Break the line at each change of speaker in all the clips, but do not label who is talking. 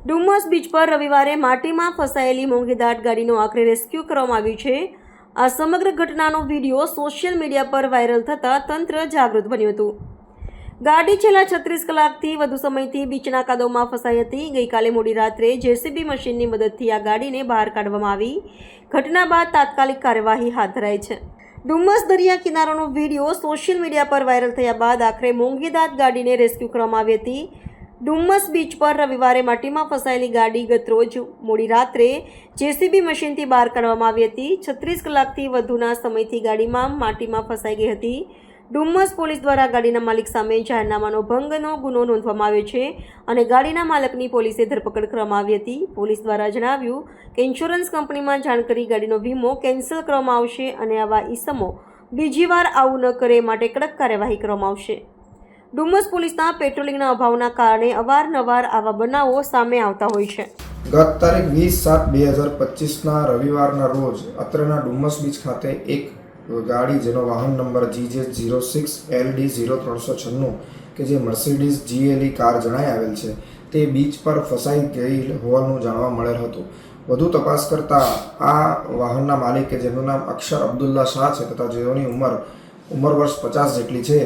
Dumas beach પર રવિવારે માટીમાં ફસાયેલી મોંઘીદાટ ગાડીનો આખરે રેસ્ક્યુ કરવામાં આવ્યું છે। આ સમગ્ર ઘટનાનો વિડીયો સોશિયલ મીડિયા પર વાયરલ થતાં તંત્ર જાગૃત બન્યું હતું। ગાડી છેલ્લા 36 કલાકથી વધુ સમયથી બીચના કાદવમાં ફસાઈ હતી। ગઈકાલે મોડી રાત્રે જેસીબી મશીનની મદદથી આ ગાડીને બહાર કાઢવામાં આવી। ઘટના બાદ તાત્કાલિક કાર્યવાહી હાથ ધરાઈ છે। ડુમસ દરિયા કિનારાનો વિડીયો સોશિયલ મીડિયા પર વાયરલ થયા બાદ આખરે મોંઘીદાટ ગાડીને રેસ્ક્યુ કરવામાં આવી હતી। ડુમસ બીચ પર રવિવારે માટીમાં ફસાયેલી ગાડી ગતરોજ મોડી રાત્રે જેસીબી મશીનથી બહાર કાઢવામાં આવી હતી। 36 કલાકથી વધુના સમયથી ગાડીમાં માટીમાં ફસાઈ ગઈ હતી। ડુમસ પોલીસ દ્વારા ગાડીના માલિક સામે જાહેરનામાનો ભંગનો ગુનો નોંધવામાં આવ્યો છે અને ગાડીના માલકની પોલીસે ધરપકડ કરવામાં આવી હતી। પોલીસ દ્વારા જણાવ્યું કે ઇન્સ્યોરન્સ કંપનીમાં જાણ કરી ગાડીનો વીમો કેન્સલ કરવામાં આવશે અને આવા ઈસમો બીજી વાર આવું ન કરે માટે કડક કાર્યવાહી કરવામાં આવશે। ડુમસ પોલીસના પેટ્રોલિંગના અભાવના કારણે અવારનવાર આવા બનાવો સામે આવતા હોય છે।
ગત તારીખ 20/7/2025ના રવિવારના રોજ અત્રેના ડુમસ બીચ ખાતે એક ગાડી જેનો વાહન નંબર GJ06LD0396 કે જે મર્સિડીઝ GLE કાર જણાઈ આવેલ છે તે બીચ પર ફસાઈ ગઈ હોવાનું જાણવા મળેલ હતું। વધુ તપાસ કરતા આ વાહનના માલિક કે જેનું નામ અક્ષર અબ્દુલ્લા શાહ છે તથા જેઓની ઉંમર વર્ષ 50 જેટલી છે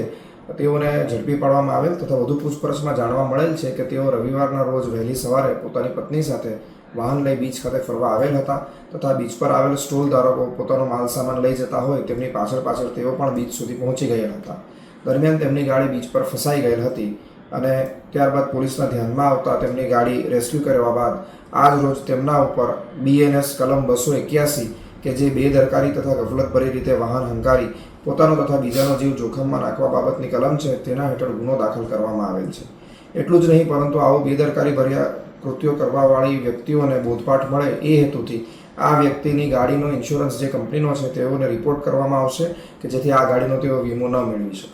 તેઓને ઝડપી પાડવામાં આવેલ તથા વધુ પૂછપરછમાં જાણવા મળેલ છે કે તેઓ રવિવારના રોજ વહેલી સવારે પોતાની પત્ની સાથે વાહન લઈ બીચ ખાતે ફરવા આવેલ હતા તથા બીચ પર આવેલ સ્ટોલ ધારકો પોતાનો માલ સામાન લઈ જતા હોય તેમની પાછળ તેઓ પણ બીચ સુધી પહોંચી ગયા હતા। દરમિયાન તેમની ગાડી બીચ પર ફસાઈ ગયેલ હતી અને ત્યારબાદ પોલીસના ધ્યાનમાં આવતા તેમની ગાડી રેસ્ક્યુ કરવા બાદ આજ રોજ તેમના ઉપર BNS કલમ 281 કે જે બેદરકારી તથા ગફલતભરી રીતે વાહન હંકારી પોતાનો તથા બીજાનો જીવ જોખમમાં નાખવા બાબતની કલમ છે તેના હેઠળ ગુનો દાખલ કરવામાં આવેલ છે। એટલું જ નહીં પરંતુ આવું બેદરકારી ભર્યા કૃત્યો કરવાવાળી વ્યક્તિઓને બોધપાઠ મળે એ હેતુથી આ વ્યક્તિની ગાડીનો ઇન્સ્યોરન્સ જે કંપનીનો છે તેઓને રિપોર્ટ કરવામાં આવશે કે જેથી આ ગાડીનો તેઓ વીમો ન મેળવી શકે।